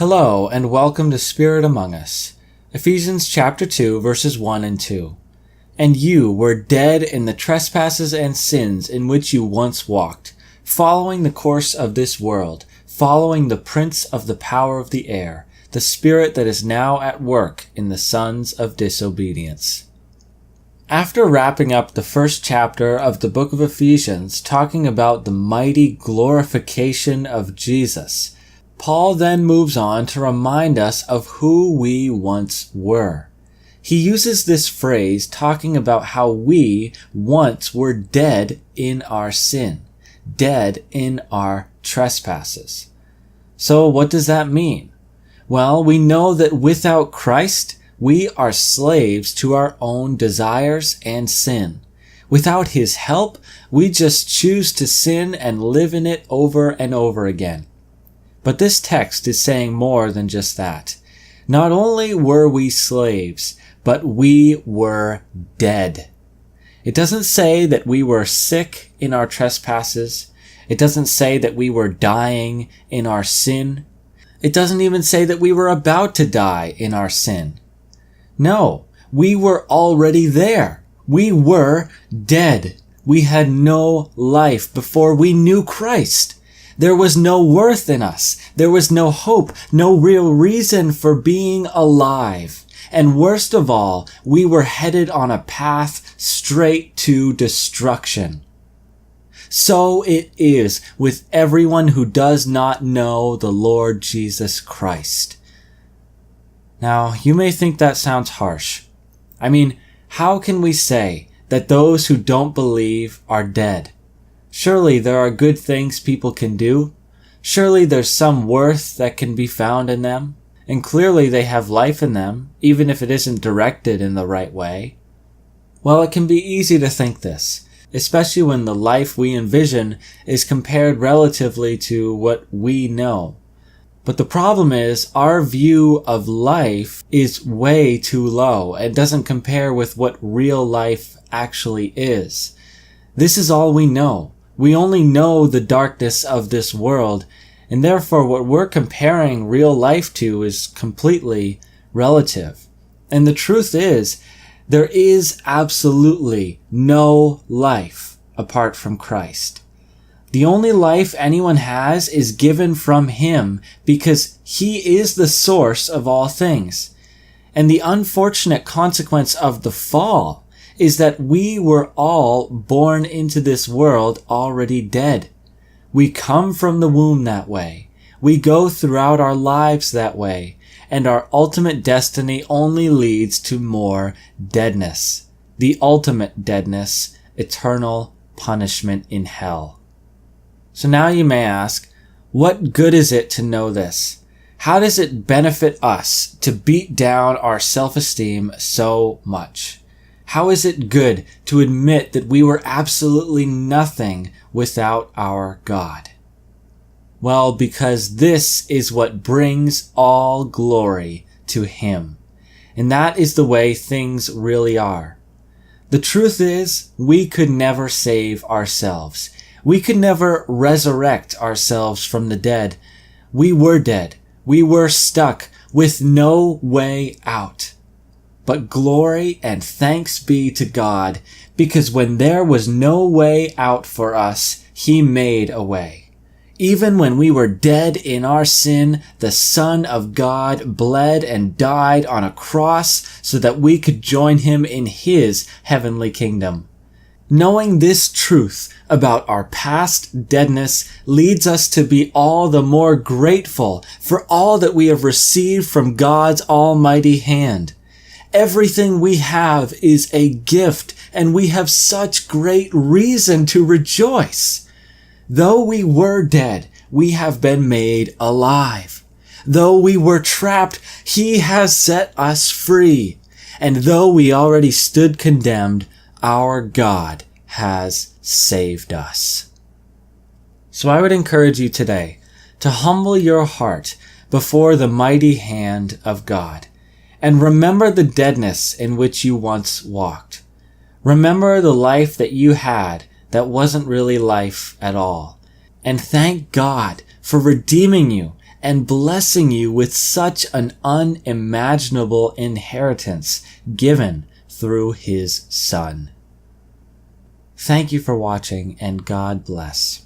Hello, and welcome to Spirit Among Us. Ephesians chapter 2, verses 1 and 2. And you were dead in the trespasses and sins in which you once walked, following the course of this world, following the prince of the power of the air, the spirit that is now at work in the sons of disobedience. After wrapping up the first chapter of the book of Ephesians, talking about the mighty glorification of Jesus, Paul then moves on to remind us of who we once were. He uses this phrase talking about how we once were dead in our sin, dead in our trespasses. So what does that mean? Well, we know that without Christ, we are slaves to our own desires and sin. Without His help, we just choose to sin and live in it over and over again. But this text is saying more than just that. Not only were we slaves, but we were dead. It doesn't say that we were sick in our trespasses. It doesn't say that we were dying in our sin. It doesn't even say that we were about to die in our sin. No, we were already there. We were dead. We had no life before we knew Christ. There was no worth in us. There was no hope, no real reason for being alive. And worst of all, we were headed on a path straight to destruction. So it is with everyone who does not know the Lord Jesus Christ. Now, you may think that sounds harsh. I mean, how can we say that those who don't believe are dead? Surely there are good things people can do. Surely there's some worth that can be found in them. And clearly they have life in them, even if it isn't directed in the right way. Well, it can be easy to think this, especially when the life we envision is compared relatively to what we know. But the problem is our view of life is way too low and doesn't compare with what real life actually is. This is all we know. We only know the darkness of this world, and therefore what we're comparing real life to is completely relative. And the truth is, there is absolutely no life apart from Christ. The only life anyone has is given from Him because He is the source of all things. And the unfortunate consequence of the fall is that we were all born into this world already dead. We come from the womb that way. We go throughout our lives that way. And our ultimate destiny only leads to more deadness. The ultimate deadness, eternal punishment in hell. So now you may ask, what good is it to know this? How does it benefit us to beat down our self-esteem so much? How is it good to admit that we were absolutely nothing without our God? Well, because this is what brings all glory to Him. And that is the way things really are. The truth is, we could never save ourselves. We could never resurrect ourselves from the dead. We were dead. We were stuck with no way out. But glory and thanks be to God, because when there was no way out for us, He made a way. Even when we were dead in our sin, the Son of God bled and died on a cross so that we could join Him in His heavenly kingdom. Knowing this truth about our past deadness leads us to be all the more grateful for all that we have received from God's almighty hand. Everything we have is a gift, and we have such great reason to rejoice. Though we were dead, we have been made alive. Though we were trapped, He has set us free. And though we already stood condemned, our God has saved us. So I would encourage you today to humble your heart before the mighty hand of God and remember the deadness in which you once walked. Remember the life that you had that wasn't really life at all. And thank God for redeeming you and blessing you with such an unimaginable inheritance given through His Son. Thank you for watching, and God bless.